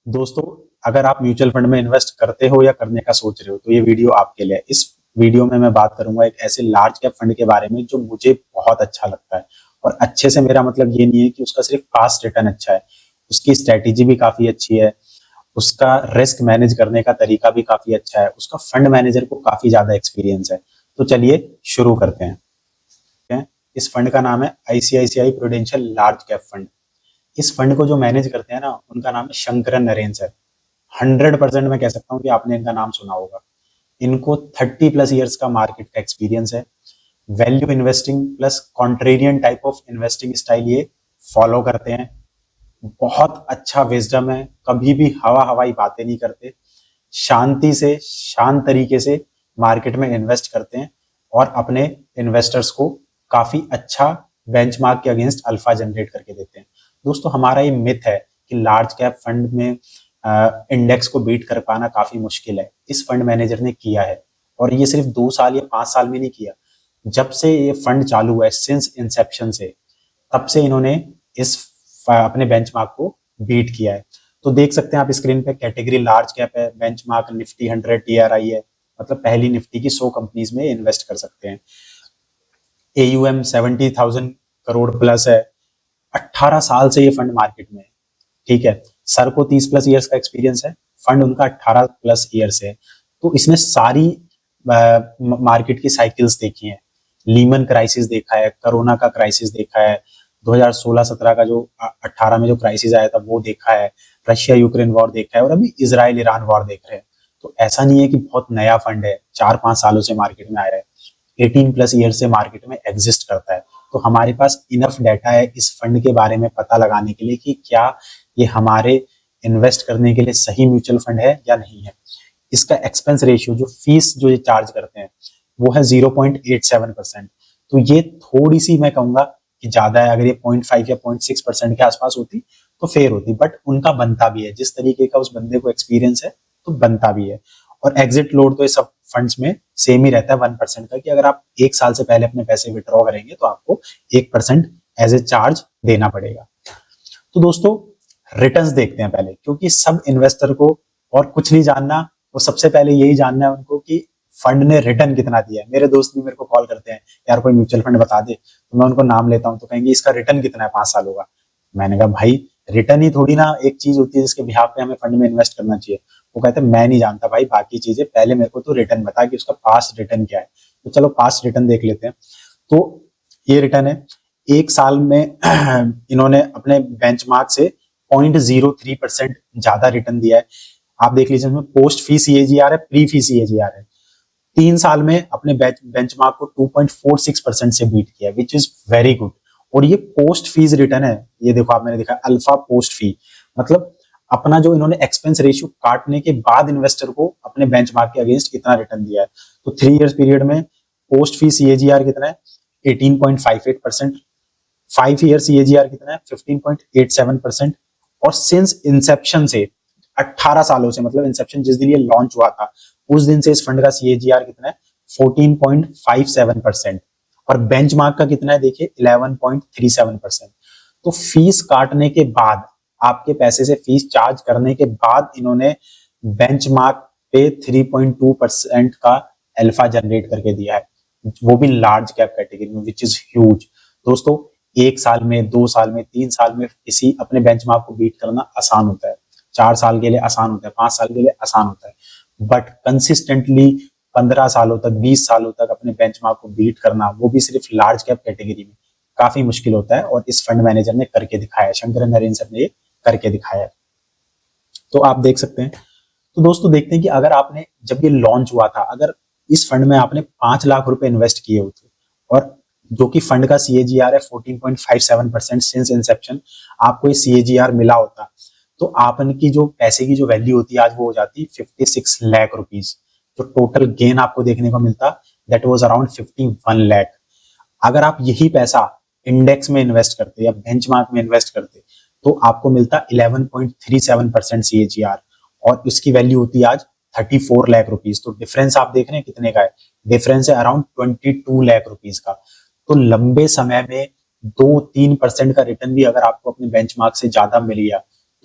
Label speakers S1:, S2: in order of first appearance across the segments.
S1: दोस्तों, अगर आप म्यूचुअल फंड में इन्वेस्ट करते हो या करने का सोच रहे हो तो ये वीडियो आपके लिए है। इस वीडियो में मैं बात करूंगा एक ऐसे लार्ज कैप फंड के बारे में जो मुझे बहुत अच्छा लगता है। और अच्छे से मेरा मतलब ये नहीं है कि उसका सिर्फ पास्ट रिटर्न अच्छा है, उसकी स्ट्रेटेजी भी काफी अच्छी है, उसका रिस्क मैनेज करने का तरीका भी काफी अच्छा है, उसका फंड मैनेजर को काफी ज्यादा एक्सपीरियंस है। तो चलिए शुरू करते हैं। इस फंड का नाम है ICICI prudential large cap fund. इस फंड को जो मैनेज करते हैं ना, उनका नाम है शंकरन नरेन सर। 100% मैं कह सकता हूँ कि आपने इनका नाम सुना होगा। इनको 30+ ईयर्स का मार्केट का एक्सपीरियंस है। Value investing plus contrarian type of investing style ये फॉलो करते हैं। बहुत अच्छा विजडम है, कभी भी हवा हवाई बातें नहीं करते, शांति से शांत तरीके से मार्केट में इन्वेस्ट करते हैं और अपने इन्वेस्टर्स को काफी अच्छा बेंचमार्क के अगेंस्ट अल्फा जनरेट करके देते हैं। दोस्तों, हमारा ये मिथ है कि लार्ज कैप फंड में इंडेक्स को बीट कर पाना काफी मुश्किल है। इस फंड मैनेजर ने किया है, और ये सिर्फ 2 साल या 5 साल में नहीं किया। जब से ये फंड चालू हुआ है, सिंस इंसेप्शन से, तब से इन्होंने इस अपने बेंचमार्क को बीट किया है। तो देख सकते हैं आप स्क्रीन पे, कैटेगरी लार्ज कैप है, बेंचमार्क निफ्टी 100 टीआरआई है, मतलब पहली निफ्टी की 100 कंपनीज में इन्वेस्ट कर सकते हैं। एयूएम 70,000 करोड़ प्लस है। 18 साल से ये फंड मार्केट में है। ठीक है, सर को 30+ ईयर्स का एक्सपीरियंस है, फंड उनका 18+ ईयर्स है। तो इसमें सारी मार्केट की साइकिल्स देखी है। लीमन क्राइसिस देखा है, कोरोना का क्राइसिस देखा है, 2016-17 का जो 18 में जो क्राइसिस आया था वो देखा है, रशिया यूक्रेन वॉर देखा है, और अभी इसराइल ईरान वॉर देख रहे हैं। तो ऐसा नहीं है कि बहुत नया फंड है, 4-5 सालों से मार्केट में आया है, 18+ ईयर से मार्केट में एग्जिस्ट करता है। तो हमारे पास इनफ डाटा है इस फंड के बारे में पता लगाने के लिए कि क्या ये हमारे इन्वेस्ट करने के लिए सही म्यूचुअल फंड है या नहीं है। इसका एक्सपेंस रेशियो, जो फीस जो ये चार्ज करते हैं, वो है 0.87%। तो ये थोड़ी सी मैं कहूंगा कि ज्यादा है। अगर ये 0.5 या 0.6% के आसपास होती तो फेयर होती, बट उनका बनता भी है। जिस तरीके का उस बंदे को एक्सपीरियंस है तो बनता भी है। और एग्जिट लोड तो ये सब फंड्स में सेम ही रहता है, 1% का, कि अगर आप 1 साल से पहले अपने पैसे विड्रॉ करेंगे तो आपको 1% एज ए चार्ज देना पड़ेगा। तो दोस्तों, रिटर्न्स देखते हैं पहले, क्योंकि सब इन्वेस्टर को और कुछ नहीं जानना, वो सबसे पहले यही जानना है उनको कि फंड ने रिटर्न कितना दिया है। मेरे दोस्त भी मेरे को कॉल करते हैं, यार कोई म्यूचुअल फंड बता दे, तो मैं उनको नाम लेता हूँ तो कहेंगे इसका रिटर्न कितना है 5 साल होगा। मैंने कहा भाई, रिटर्न ही थोड़ी ना एक चीज होती है जिसके बिहाफ पे हमें फंड में इन्वेस्ट करना चाहिए। वो कहते हैं मैं नहीं जानता भाई बाकी चीजें, पहले मेरे को तो रिटर्न बता कि उसका पास्ट रिटर्न क्या है। तो चलो पास्ट रिटर्न देख लेते हैं। तो ये रिटर्न है, 1 साल में इन्होंने अपने बेंचमार्क से 0.03% ज्यादा रिटर्न दिया है। आप देख लीजिए, इसमें पोस्ट फी सीएजीआर है, प्री फी सीएजीआर है। 3 साल में अपने बेंचमार्क को 2.46% से बीट किया, विच इज वेरी गुड। और ये पोस्ट फीस रिटर्न है। ये देखो, आप मैंने देखा अल्फा पोस्ट फी, मतलब अपना जो इन्होंने एक्सपेंस रेशियो काटने के बाद इन्वेस्टर को अपने बेंचमार्क के अगेंस्ट कितना रिटर्न दिया है। तो 3 इयर्स पीरियड में पोस्ट फी सीएजीआर कितना है, 18.58%। 5 ईयर सीएजीआर कितना है, 15.87%। और सिंस इंसेप्शन से, 18 सालों से, मतलब इंसेप्शन जिस दिन ये लॉन्च हुआ था उस दिन से इस फंड का सीएजीआर कितना है, 14.57%। और बेंचमार्क का कितना है देखिए, 11.37%। तो फीस काटने के बाद, आपके पैसे से फीस चार्ज करने के बाद, इन्होंने बेंचमार्क पे 3.2% का अल्फा जनरेट करके दिया है, वो भी लार्ज कैप कैटेगरी में, विच इज ह्यूज। दोस्तों, 1 साल में, 2 साल में, 3 साल में किसी अपने बेंचमार्क को बीट करना आसान होता है, 4 साल के लिए आसान होता है, 5 साल के लिए आसान होता है, बट कंसिस्टेंटली 15 सालों तक, 20 सालों तक अपने बेंचमार्क को बीट करना, वो भी सिर्फ लार्ज कैप कैटेगरी में, काफी मुश्किल होता है। और इस फंड मैनेजर ने करके दिखाया है, शंकर नरेन सर ने ये करके दिखाया है। तो आप देख सकते हैं। तो दोस्तों, देखते हैं कि अगर आपने, जब ये लॉन्च हुआ था, अगर इस फंड में आपने 5 लाख रुपए इन्वेस्ट किए होते, और जो कि फंड का सीएजीआर है 14.57% सिंस इंसेप्शन, आपको ये सीएजीआर मिला होता, तो आपकी जो पैसे की जो वैल्यू होती है आज, वो हो जाती 56 लाख रुपीज। जो टोटल गेन आपको देखने को मिलता, दैट वाज अराउंड 51 लाख। अगर आप यही पैसा इंडेक्स में इन्वेस्ट करते या बेंचमार्क में इन्वेस्ट करते, तो आपको मिलता 11.37% सीएजीआर, और इसकी वैल्यू होती है आज 34 लाख रुपीज। तो डिफरेंस आप देख रहे हैं कितने का है, डिफरेंस है अराउंड 22 लाख रुपीज का। तो लंबे समय में 2-3% का रिटर्न भी अगर आपको अपने बेंचमार्क से ज्यादा मिल गया,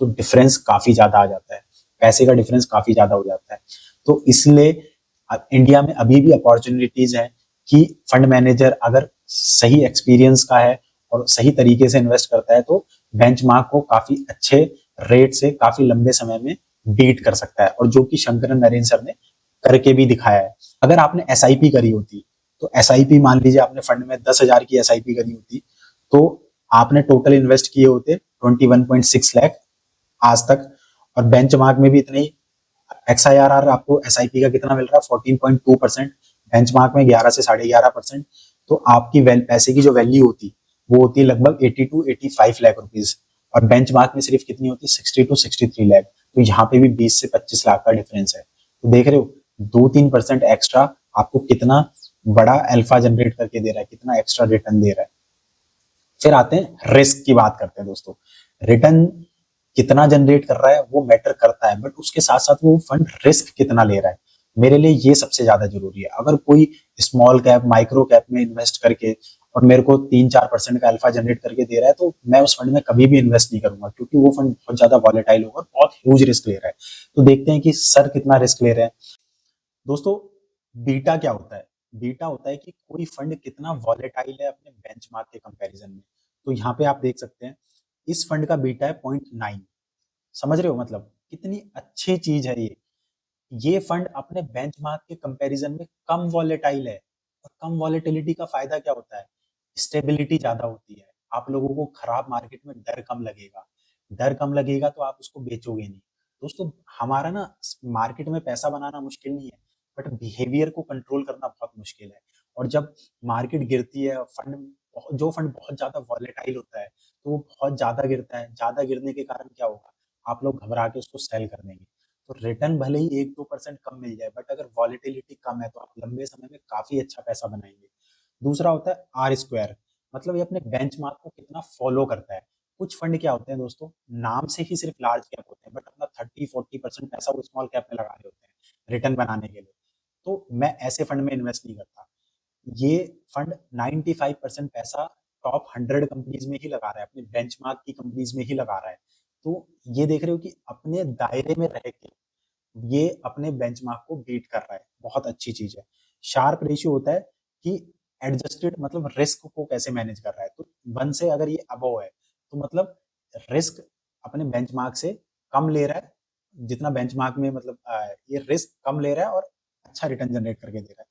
S1: तो डिफरेंस काफी ज्यादा आ जाता है, पैसे का डिफरेंस काफी ज्यादा हो जाता है। तो इसलिए इंडिया में अभी भी अपॉर्चुनिटीज है कि फंड मैनेजर अगर सही एक्सपीरियंस का है और सही तरीके से इन्वेस्ट करता है तो बेंचमार्क को काफी अच्छे रेट से काफी लंबे समय में बीट कर सकता है, और जो कि शंकरन नरेंद्र सर ने करके भी दिखाया है। अगर आपने एसआईपी करी होती, तो एसआईपी मान लीजिए आपने फंड में 10,000 की एसआईपी करी होती, तो आपने टोटल इन्वेस्ट किए होते 21.6 लाख आज तक, और बेंचमार्क में भी इतने ही। XIRR आपको एसआईपी का कितना मिल रहा है? 14.2%। बेंचमार्क में 11 से 11.5%। तो आपकी पैसे की जो वैल्यू होती वो होती है लगभग 80 टू 85 लाख रुपीज, और बेंचमार्क में सिर्फ कितनी होती है? 60 टू 63 लाख। तो यहाँ पे भी 20 से 25 लाख का डिफरेंस है। तो देख रहे हो 2-3% एक्स्ट्रा आपको कितना बड़ा अल्फा जनरेट करके दे रहा है, कितना एक्स्ट्रा रिटर्न दे रहा है। फिर आते हैं रिस्क की बात करते हैं दोस्तों। रिटर्न कितना जनरेट कर रहा है वो मैटर करता है, बट उसके साथ साथ वो फंड रिस्क कितना ले रहा है, मेरे लिए ये सबसे ज्यादा जरूरी है। अगर कोई स्मॉल कैप माइक्रो कैप में इन्वेस्ट करके और मेरे को 3-4% का अल्फा जनरेट करके दे रहा है, तो मैं उस फंड में कभी भी इन्वेस्ट नहीं करूंगा, क्योंकि वो फंड बहुत ज्यादा वॉलेटाइल होगा, बहुत ह्यूज रिस्क ले रहा है। तो देखते हैं कि सर कितना रिस्क ले रहे हैं। दोस्तों, बीटा क्या होता है? बीटा होता है कि कोई फंड कितना वॉलेटाइल है अपने बेंचमार्क के कंपैरिजन में। तो यहाँ पे आप देख सकते हैं इस फंड का बीटा है 0.9। समझ रहे हो मतलब कितनी अच्छी चीज है ये फंड अपने बेंचमार्क के कंपैरिजन में कम वॉलेटाइल है। और कम वॉलेटिलिटी का फायदा क्या होता है? स्टेबिलिटी ज्यादा होती है, आप लोगों को खराब मार्केट में डर कम लगेगा। डर कम लगेगा तो आप उसको बेचोगे नहीं। दोस्तों, हमारा ना मार्केट में पैसा बनाना मुश्किल नहीं है, बट बिहेवियर को कंट्रोल करना बहुत मुश्किल है। और जब मार्केट गिरती है, जो फंड बहुत ज्यादा वॉलेटाइल होता है तो वो बहुत ज्यादा गिरता है। ज्यादा गिरने के कारण क्या होगा? आप लोग घबरा के उसको सेल कर देंगे। तो रिटर्न भले ही 1-2% कम मिल जाए, बट अगर वॉलेटिलिटी कम है तो आप लंबे समय में काफी अच्छा पैसा बनाएंगे। दूसरा होता है आर स्क्वायर, मतलब ये अपने बेंचमार्क को कितना फॉलो करता है। कुछ फंड क्या होते हैं दोस्तों, नाम से ही सिर्फ लार्ज कैप होते हैं, बट अपना 30-40% पैसा वो स्मॉल कैप में लगा रहे होते हैं रिटर्न बनाने के लिए। तो मैं ऐसे फंड में इन्वेस्ट नहीं करता। ये फंड 95% पैसा टॉप 100 कंपनीज में ही लगा रहा है, अपने बेंचमार्क की कंपनीज में ही लगा रहा है। तो ये देख रहे हो कि अपने दायरे में रह के ये अपने बेंचमार्क को बीट कर रहा है, बहुत अच्छी चीज है। शार्प रेशियो होता है कि एडजस्टेड, मतलब रिस्क को कैसे मैनेज कर रहा है। तो 1 से अगर ये अबव है तो मतलब रिस्क अपने बेंचमार्क से कम ले रहा है, जितना बेंचमार्क में मतलब ये रिस्क कम ले रहा है और अच्छा रिटर्न जनरेट करके दे रहा है।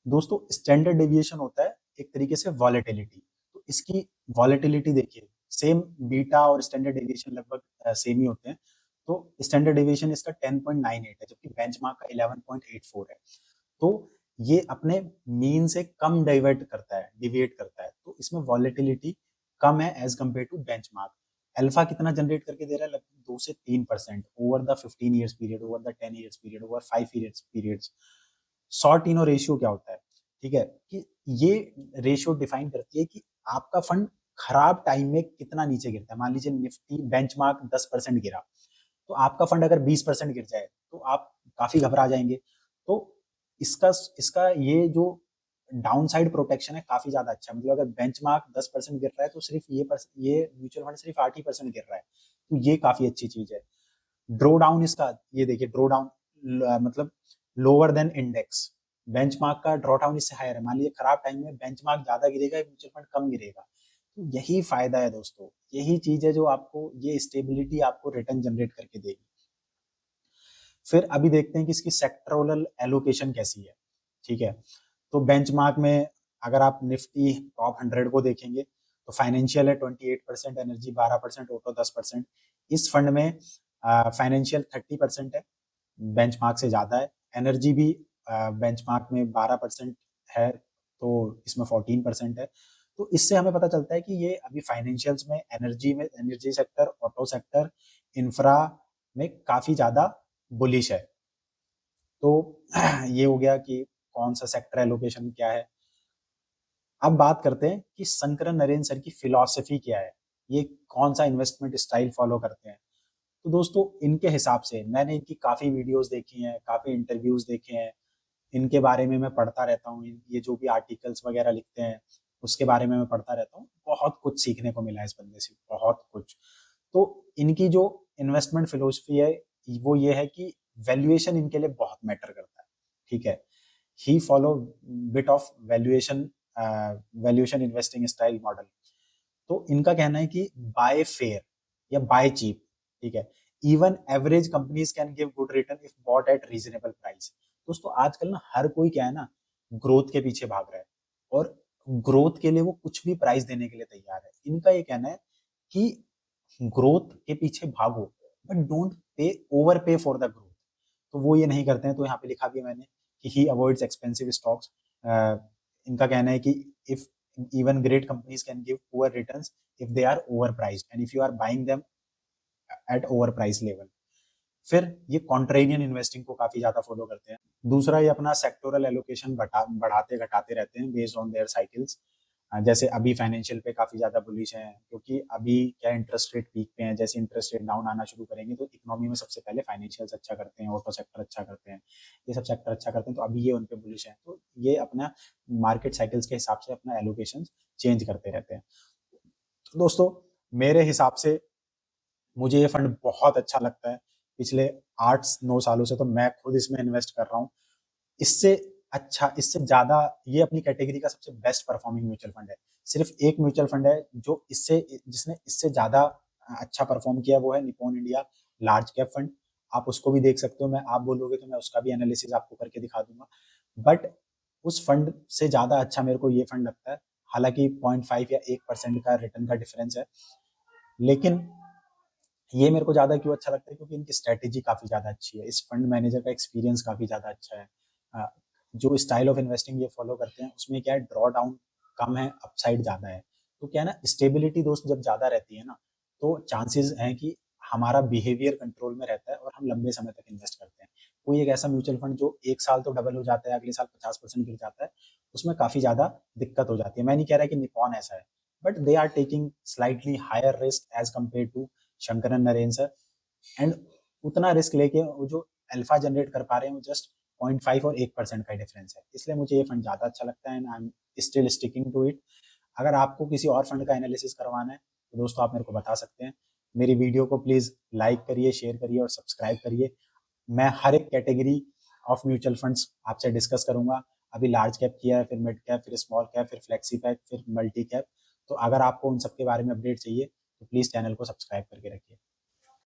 S1: दोस्तों, स्टैंडर्ड डेविएशन होता है एक तरीके से वॉलेटिलिटी। तो इसकी वॉलेटिलिटी देखिए, सेम बीटा और स्टैंडर्ड डेविएशन लगभग सेम ही होते हैं। तो स्टैंडर्ड डेविएशन इसका 10.98 है, जबकि बेंचमार्क का 11.84 है। तो ये अपने मीन से कम डिविएट करता है। तो इसमें वॉलेटिलिटी कम है as compared to benchmark. Alpha कितना जनरेट करके दे रहा है? लगभग 2 से 3% over the 15 years period, over the 10 years period, over 5 years periods. Sortino ratio क्या होता है? ठीक है, कि ये रेशियो डिफाइन करती है कि आपका फंड खराब टाइम में कितना नीचे गिरता है। मान लीजिए निफ्टी बेंचमार्क 10% गिरा, तो आपका फंड अगर 20% गिर जाए तो आप काफी घबरा जाएंगे। तो इसका इसका ये जो डाउन साइड प्रोटेक्शन है काफी ज्यादा अच्छा है। मतलब अगर बेंचमार्क 10% गिर रहा है तो सिर्फ ये म्यूचुअल फंड सिर्फ 8% गिर रहा है। तो ये काफी अच्छी चीज है। ड्रो डाउन इसका ये देखिए, ड्रो डाउन मतलब लोअर देन इंडेक्स। बेंचमार्क का ड्रॉ डाउन इससे हायर है। मान लीजिए खराब टाइम में बेंचमार्क ज्यादा गिरेगा, म्यूचुअल फंड कम गिरेगा। तो यही फायदा है दोस्तों, यही चीज है जो आपको ये स्टेबिलिटी आपको रिटर्न जनरेट करके देगी। फिर अभी देखते हैं कि इसकी सेक्टरल एलोकेशन कैसी है। ठीक है, तो बेंचमार्क में अगर आप निफ्टी टॉप 100 को देखेंगे तो फाइनेंशियल है 28%, एनर्जी 12%, ऑटो 10%। इस फंड में फाइनेंशियल 30% है, बेंचमार्क से ज्यादा है। एनर्जी भी बेंचमार्क में 12% है, तो इसमें 14% है। तो इससे हमें पता चलता है कि ये अभी फाइनेंशियल्स में energy sector, auto sector, infra में काफी ज्यादा बुलिश है। तो ये हो गया कि कौन सा सेक्टर एलोकेशन क्या है। अब बात करते हैं कि शंकरन नरेंद्र सर की फिलॉसफी क्या है, ये कौन सा इन्वेस्टमेंट स्टाइल फॉलो करते हैं। तो दोस्तों, इनके हिसाब से मैंने इनकी काफी वीडियोस देखी हैं, काफी इंटरव्यूज देखे हैं, इनके बारे में मैं पढ़ता रहता हूँ। ये जो भी आर्टिकल्स वगैरह लिखते हैं उसके बारे में मैं पढ़ता रहता हूँ। बहुत कुछ सीखने को मिला है इस बंदे से, बहुत कुछ। तो इनकी जो इन्वेस्टमेंट फिलोसफी है वो ये है कि वैल्यूएशन इनके लिए बहुत मैटर करता है, ठीक है। ही follow bit of valuation, valuation investing style model. तो इनका कहना है कि बाय फेयर या बाय चीप, ठीक है, even average companies can give good return if bought at reasonable price. दोस्तों आजकल ना हर कोई क्या है ना, ग्रोथ के पीछे भाग रहा है, और ग्रोथ के लिए वो कुछ भी प्राइस देने के लिए तैयार है। इनका ये कहना है कि ग्रोथ के पीछे भागो बट डोंट पे ओवर पे फॉर द ग्रोथ। तो वो ये नहीं करते हैं। तो यहाँ पे लिखा भी है मैंने कि ही अवॉइड्स एक्सपेंसिव स्टॉक्स। इनका कहना है कि if even great companies can give poor returns if they are over priced and if you are buying them at over price level. फिर ये कॉन्ट्रेरियन इन्वेस्टिंग को काफी ज्यादा फॉलो करते हैं। दूसरा, ये अपना सेक्टोरल एलोकेशन बढ़ाते घटाते रहते हैं बेस्ड ऑन देयर साइकिल्स। जैसे अभी फाइनेंशियल पे काफी ज्यादा बुलिश हैं, क्योंकि अभी क्या इंटरेस्ट रेट पीक पे हैं। जैसे इंटरेस्ट रेट डाउन आना शुरू करेंगे तो इकोनॉमी में सबसे पहले फाइनेंशियल्स अच्छा करते हैं, ऑटो सेक्टर अच्छा करते हैं, ये सब सेक्टर अच्छा करते हैं। तो अभी ये उन पे बुलिश है, तो ये अपना मार्केट साइकिल्स के हिसाब से अपना एलोकेशन चेंज करते रहते हैं। तो दोस्तों मेरे हिसाब से मुझे ये फंड बहुत अच्छा लगता है। पिछले 8-9 सालों से तो मैं खुद इसमें इन्वेस्ट कर रहा हूँ। इससे अच्छा, इससे ज्यादा ये अपनी कैटेगरी का सबसे बेस्ट परफॉर्मिंग म्यूचुअल फंड है। सिर्फ एक म्यूचुअल फंड है जो इससे जिसने इससे ज्यादा अच्छा परफॉर्म किया, वो है Nippon India large cap fund. आप उसको भी देख सकते हो, मैं आप बोलोगे तो मैं उसका भी एनालिसिस आपको करके दिखा दूंगा। बट उस फंड से ज्यादा अच्छा मेरे को ये फंड लगता है। हालांकि 0.5 या 1% का रिटर्न का डिफरेंस है, लेकिन ये मेरे को ज्यादा क्यों अच्छा लगता है, क्योंकि इनकी स्ट्रेटेजी काफी ज्यादा अच्छी है। इस फंड मैनेजर का एक्सपीरियंस काफी ज्यादा अच्छा है। जो स्टाइल ऑफ इन्वेस्टिंग ये फॉलो करते हैं उसमें क्या है, ड्रॉ डाउन कम है, अपसाइड ज्यादा है। तो क्या है ना, स्टेबिलिटी दोस्त जब ज्यादा रहती है ना, तो चांसेस हैं कि हमारा बिहेवियर कंट्रोल में रहता है और हम लंबे समय तक इन्वेस्ट करते हैं। कोई एक ऐसा म्यूचुअल फंड जो एक साल तो डबल हो जाता है, अगले साल 50% गिर जाता है, उसमें काफी ज्यादा दिक्कत हो जाती है। मैं नहीं कह रहा कि निपॉन ऐसा है, but they are taking slightly higher risk as compared to Sankaran Naren sir. And उतना रिस्क लेके वो जो अल्फा जनरेट कर पा रहे हैं वो जस्ट 0.5 और 1% का डिफरेंस है। इसलिए मुझे ये फंड ज्यादा अच्छा लगता है and I am still sticking to it. अगर आपको किसी और फंड का एनालिसिस करवाना है तो दोस्तों आप मेरे को बता सकते हैं। मेरी वीडियो को प्लीज लाइक करिए, शेयर करिए और सब्सक्राइब करिए। मैं हर एक कैटेगरी ऑफ म्यूचुअल फंड्स आपसे डिस्कस करूंगा। अभी लार्ज कैप किया है, फिर मिड कैप, फिर स्मॉल कैप, फिर फ्लेक्सी कैप, फिर मल्टी कैप। तो अगर आपको उन सब के बारे में अपडेट चाहिए तो प्लीज चैनल को सब्सक्राइब करके रखिए।